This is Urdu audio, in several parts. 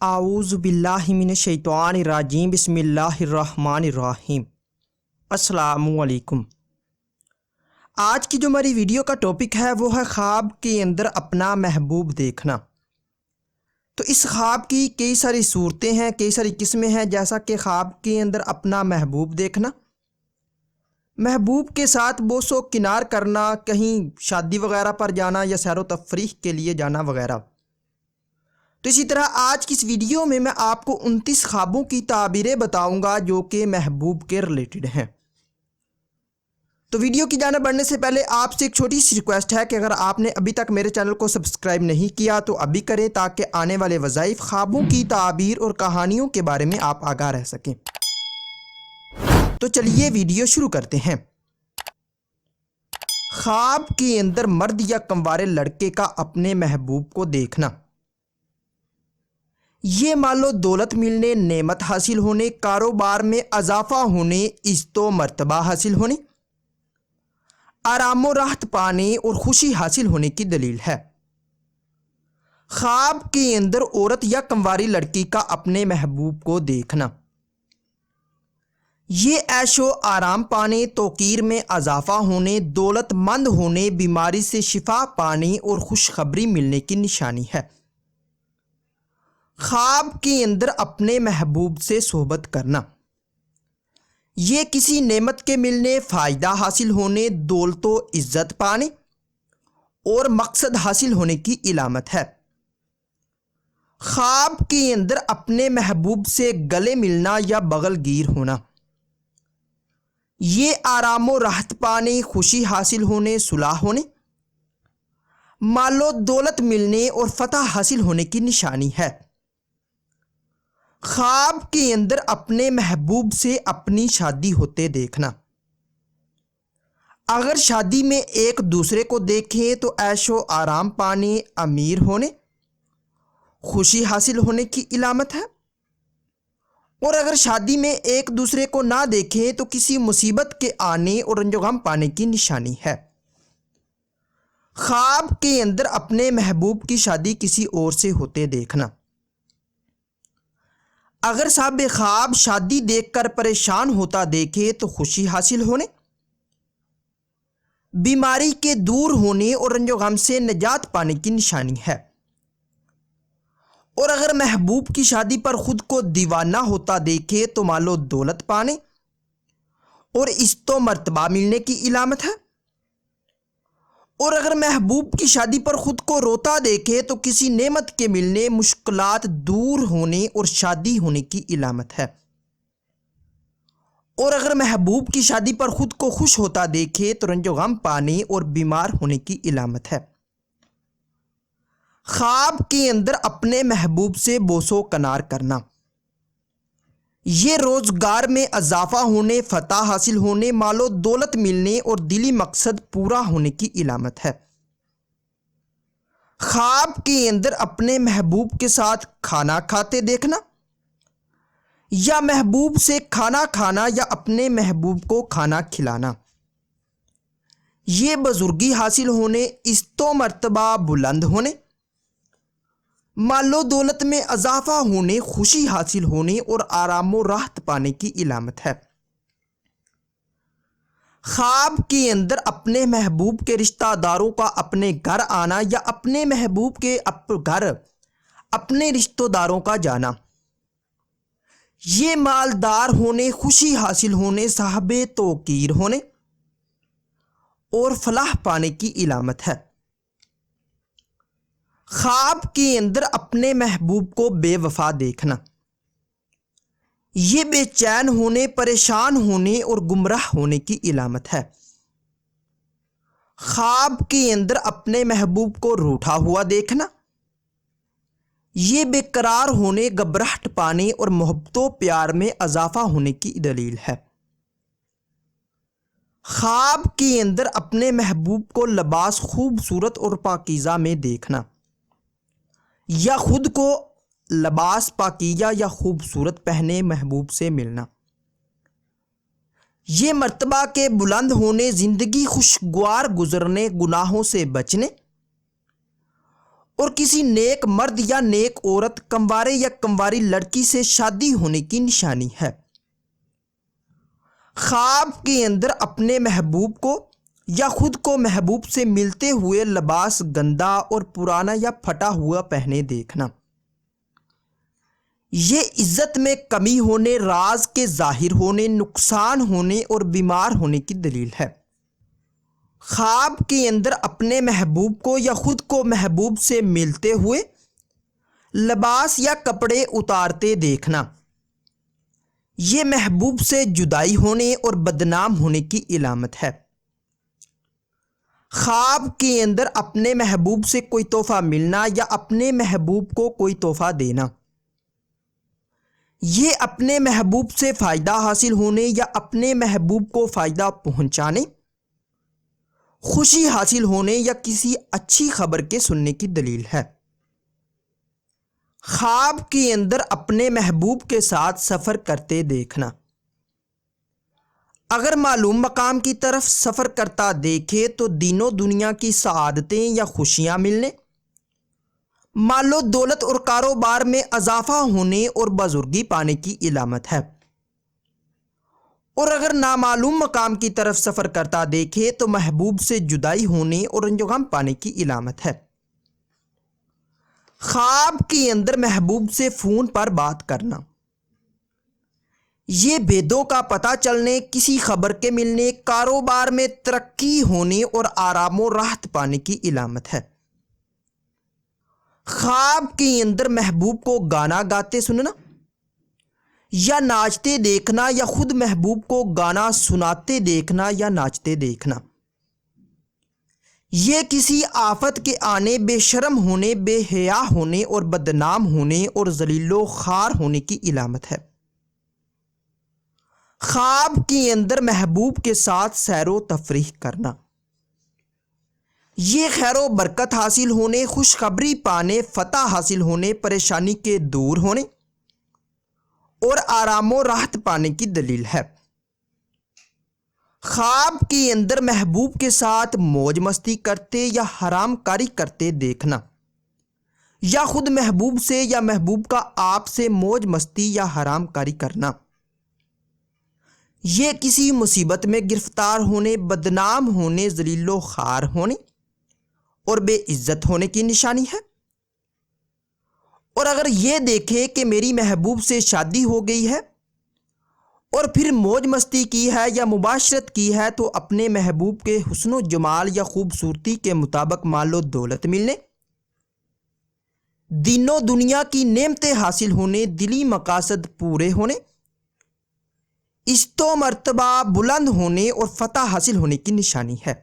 اعوذ باللہ من الشیطان الرجیم بسم اللہ الرحمن الرحیم۔ السلام علیکم۔ آج کی جو ہماری ویڈیو کا ٹاپک ہے وہ ہے خواب کے اندر اپنا محبوب دیکھنا۔ تو اس خواب کی کئی ساری صورتیں ہیں، کئی ساری قسمیں ہیں، جیسا کہ خواب کے اندر اپنا محبوب دیکھنا، محبوب کے ساتھ بوس و کنار کرنا، کہیں شادی وغیرہ پر جانا یا سیر و تفریح کے لیے جانا وغیرہ۔ تو اسی طرح آج کی اس ویڈیو میں آپ کو 29 خوابوں کی تعبیریں بتاؤں گا جو کہ محبوب کے ریلیٹڈ ہیں۔ تو ویڈیو کی جانب بڑھنے سے پہلے آپ سے ایک چھوٹی سی ریکویسٹ ہے کہ اگر آپ نے ابھی تک میرے چینل کو سبسکرائب نہیں کیا تو ابھی کریں، تاکہ آنے والے وظائف، خوابوں کی تعبیر اور کہانیوں کے بارے میں آپ آگاہ رہ سکیں۔ تو چلیے ویڈیو شروع کرتے ہیں۔ خواب کے اندر مرد یا کنوارے لڑکے کا اپنے محبوب کو دیکھنا، یہ مال و دولت ملنے، نعمت حاصل ہونے، کاروبار میں اضافہ ہونے، عزت و مرتبہ حاصل ہونے، آرام و راحت پانے اور خوشی حاصل ہونے کی دلیل ہے۔ خواب کے اندر عورت یا کنواری لڑکی کا اپنے محبوب کو دیکھنا، یہ عیش و آرام پانے، توقیر میں اضافہ ہونے، دولت مند ہونے، بیماری سے شفا پانے اور خوشخبری ملنے کی نشانی ہے۔ خواب کے اندر اپنے محبوب سے صحبت کرنا، یہ کسی نعمت کے ملنے، فائدہ حاصل ہونے، دولت و عزت پانے اور مقصد حاصل ہونے کی علامت ہے۔ خواب کے اندر اپنے محبوب سے گلے ملنا یا بغل گیر ہونا، یہ آرام و راحت پانے، خوشی حاصل ہونے، صلح ہونے، مال و دولت ملنے اور فتح حاصل ہونے کی نشانی ہے۔ خواب کے اندر اپنے محبوب سے اپنی شادی ہوتے دیکھنا، اگر شادی میں ایک دوسرے کو دیکھیں تو عیش و آرام پانے، امیر ہونے، خوشی حاصل ہونے کی علامت ہے، اور اگر شادی میں ایک دوسرے کو نہ دیکھیں تو کسی مصیبت کے آنے اور رنج و غم پانے کی نشانی ہے۔ خواب کے اندر اپنے محبوب کی شادی کسی اور سے ہوتے دیکھنا، اگر صاحب خواب شادی دیکھ کر پریشان ہوتا دیکھے تو خوشی حاصل ہونے، بیماری کے دور ہونے اور رنج و غم سے نجات پانے کی نشانی ہے، اور اگر محبوب کی شادی پر خود کو دیوانہ ہوتا دیکھے تو مال و دولت پانے اور عزت و مرتبہ ملنے کی علامت ہے، اور اگر محبوب کی شادی پر خود کو روتا دیکھے تو کسی نعمت کے ملنے، مشکلات دور ہونے اور شادی ہونے کی علامت ہے، اور اگر محبوب کی شادی پر خود کو خوش ہوتا دیکھے تو رنج و غم پانے اور بیمار ہونے کی علامت ہے۔ خواب کے اندر اپنے محبوب سے بوس و کنار کرنا، یہ روزگار میں اضافہ ہونے، فتح حاصل ہونے، مال و دولت ملنے اور دلی مقصد پورا ہونے کی علامت ہے۔ خواب کے اندر اپنے محبوب کے ساتھ کھانا کھاتے دیکھنا، یا محبوب سے کھانا کھانا یا اپنے محبوب کو کھانا کھلانا، یہ بزرگی حاصل ہونے، عزت و مرتبہ بلند ہونے، مال و دولت میں اضافہ ہونے، خوشی حاصل ہونے اور آرام و راحت پانے کی علامت ہے۔ خواب کے اندر اپنے محبوب کے رشتہ داروں کا اپنے گھر آنا یا اپنے محبوب کے گھر اپنے رشتہ داروں کا جانا، یہ مالدار ہونے، خوشی حاصل ہونے، صاحب توقیر ہونے اور فلاح پانے کی علامت ہے۔ خواب کے اندر اپنے محبوب کو بے وفا دیکھنا، یہ بے چین ہونے، پریشان ہونے اور گمراہ ہونے کی علامت ہے۔ خواب کے اندر اپنے محبوب کو روٹھا ہوا دیکھنا، یہ بے قرار ہونے، گھبراہٹ پانے اور محبت و پیار میں اضافہ ہونے کی دلیل ہے۔ خواب کے اندر اپنے محبوب کو لباس خوبصورت اور پاکیزہ میں دیکھنا، یا خود کو لباس پاکیزہ یا خوبصورت پہنے محبوب سے ملنا، یہ مرتبہ کے بلند ہونے، زندگی خوشگوار گزرنے، گناہوں سے بچنے اور کسی نیک مرد یا نیک عورت کموارے یا کمواری لڑکی سے شادی ہونے کی نشانی ہے۔ خواب کے اندر اپنے محبوب کو یا خود کو محبوب سے ملتے ہوئے لباس گندا اور پرانا یا پھٹا ہوا پہنے دیکھنا، یہ عزت میں کمی ہونے، راز کے ظاہر ہونے، نقصان ہونے اور بیمار ہونے کی دلیل ہے۔ خواب کے اندر اپنے محبوب کو یا خود کو محبوب سے ملتے ہوئے لباس یا کپڑے اتارتے دیکھنا، یہ محبوب سے جدائی ہونے اور بدنام ہونے کی علامت ہے۔ خواب کے اندر اپنے محبوب سے کوئی تحفہ ملنا یا اپنے محبوب کو کوئی تحفہ دینا، یہ اپنے محبوب سے فائدہ حاصل ہونے یا اپنے محبوب کو فائدہ پہنچانے، خوشی حاصل ہونے یا کسی اچھی خبر کے سننے کی دلیل ہے۔ خواب کے اندر اپنے محبوب کے ساتھ سفر کرتے دیکھنا، اگر معلوم مقام کی طرف سفر کرتا دیکھے تو دین و دنیا کی سعادتیں یا خوشیاں ملنے، مال و دولت اور کاروبار میں اضافہ ہونے اور بزرگی پانے کی علامت ہے۔ اور اگر نامعلوم مقام کی طرف سفر کرتا دیکھے تو محبوب سے جدائی ہونے اور رنج و غم پانے کی علامت ہے۔ خواب کے اندر محبوب سے فون پر بات کرنا، یہ بھیدوں کا پتہ چلنے، کسی خبر کے ملنے، کاروبار میں ترقی ہونے اور آرام و راحت پانے کی علامت ہے۔ خواب کے اندر محبوب کو گانا گاتے سننا یا ناچتے دیکھنا یا خود محبوب کو گانا سناتے دیکھنا یا ناچتے دیکھنا، یہ کسی آفت کے آنے، بے شرم ہونے، بے حیا ہونے اور بدنام ہونے اور ذلیل و خوار ہونے کی علامت ہے۔ خواب کے اندر محبوب کے ساتھ سیر و تفریح کرنا، یہ خیر و برکت حاصل ہونے، خوشخبری پانے، فتح حاصل ہونے، پریشانی کے دور ہونے اور آرام و راحت پانے کی دلیل ہے۔ خواب کے اندر محبوب کے ساتھ موج مستی کرتے یا حرام کاری کرتے دیکھنا، یا خود محبوب سے یا محبوب کا آپ سے موج مستی یا حرام کاری کرنا، یہ کسی مصیبت میں گرفتار ہونے، بدنام ہونے، ذلیل و خوار ہونے اور بے عزت ہونے کی نشانی ہے۔ اور اگر یہ دیکھے کہ میری محبوب سے شادی ہو گئی ہے اور پھر موج مستی کی ہے یا مباشرت کی ہے تو اپنے محبوب کے حسن و جمال یا خوبصورتی کے مطابق مال و دولت ملنے، دین و دنیا کی نعمتیں حاصل ہونے، دلی مقاصد پورے ہونے، عزت و مرتبہ بلند ہونے اور فتح حاصل ہونے کی نشانی ہے۔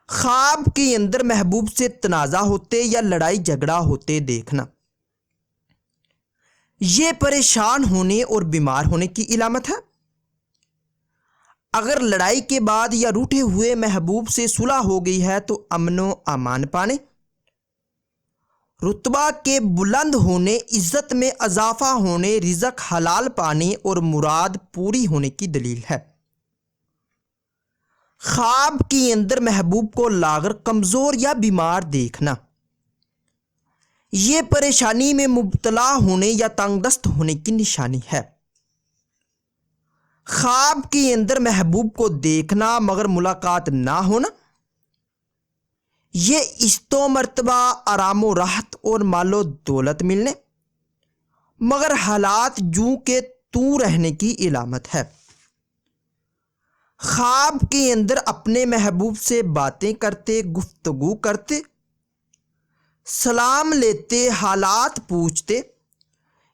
خواب کے اندر محبوب سے تنازع ہوتے یا لڑائی جھگڑا ہوتے دیکھنا، یہ پریشان ہونے اور بیمار ہونے کی علامت ہے۔ اگر لڑائی کے بعد یا روٹھے ہوئے محبوب سے صلح ہو گئی ہے تو امن و امان پانے، رتبہ کے بلند ہونے، عزت میں اضافہ ہونے، رزق حلال پانے اور مراد پوری ہونے کی دلیل ہے۔ خواب کے اندر محبوب کو لاغر، کمزور یا بیمار دیکھنا، یہ پریشانی میں مبتلا ہونے یا تنگ دست ہونے کی نشانی ہے۔ خواب کے اندر محبوب کو دیکھنا مگر ملاقات نہ ہونا، یہ عزت و مرتبہ، آرام و راحت اور مال و دولت ملنے مگر حالات جوں کے توں رہنے کی علامت ہے۔ خواب کے اندر اپنے محبوب سے باتیں کرتے، گفتگو کرتے، سلام لیتے، حالات پوچھتے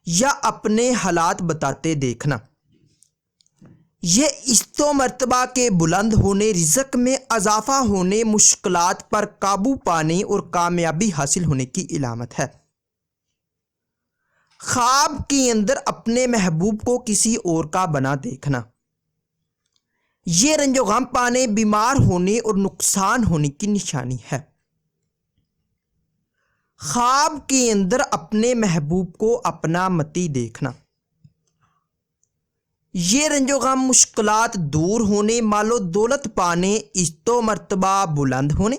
یا اپنے حالات بتاتے دیکھنا، یہ عزت و مرتبہ کے بلند ہونے، رزق میں اضافہ ہونے، مشکلات پر قابو پانے اور کامیابی حاصل ہونے کی علامت ہے۔ خواب کے اندر اپنے محبوب کو کسی اور کا بنا دیکھنا، یہ رنج و غم پانے، بیمار ہونے اور نقصان ہونے کی نشانی ہے۔ خواب کے اندر اپنے محبوب کو اپنا متی دیکھنا، یہ رنج و غم، مشکلات دور ہونے، مال و دولت پانے، عزت و مرتبہ بلند ہونے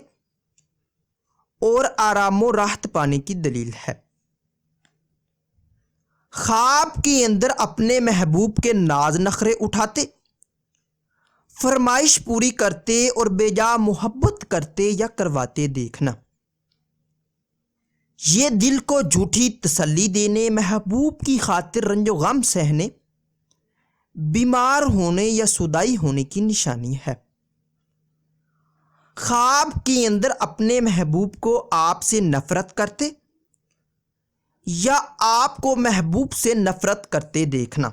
اور آرام و راحت پانے کی دلیل ہے۔ خواب کے اندر اپنے محبوب کے ناز نخرے اٹھاتے، فرمائش پوری کرتے اور بے جا محبت کرتے یا کرواتے دیکھنا، یہ دل کو جھوٹی تسلی دینے، محبوب کی خاطر رنج و غم سہنے، بیمار ہونے یا صدائی ہونے کی نشانی ہے۔ خواب کے اندر اپنے محبوب کو آپ سے نفرت کرتے یا آپ کو محبوب سے نفرت کرتے دیکھنا،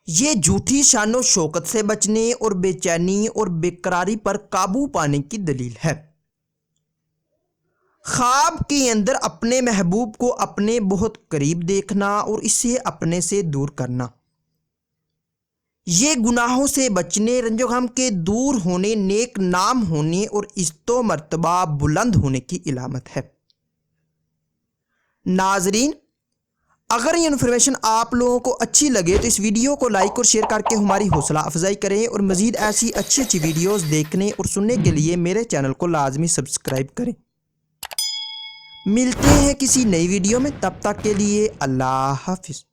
یہ جھوٹی شان و شوکت سے بچنے اور بے چینی اور بے قراری پر قابو پانے کی دلیل ہے۔ خواب کے اندر اپنے محبوب کو اپنے بہت قریب دیکھنا اور اسے اپنے سے دور کرنا، یہ گناہوں سے بچنے، رنج و غم کے دور ہونے، نیک نام ہونے اور عزت و مرتبہ بلند ہونے کی علامت ہے۔ ناظرین، اگر یہ انفارمیشن آپ لوگوں کو اچھی لگے تو اس ویڈیو کو لائک اور شیئر کر کے ہماری حوصلہ افزائی کریں، اور مزید ایسی اچھی ویڈیوز دیکھنے اور سننے کے لیے میرے چینل کو لازمی سبسکرائب کریں۔ ملتے ہیں کسی نئی ویڈیو میں، تب تک کے لیے اللہ حافظ۔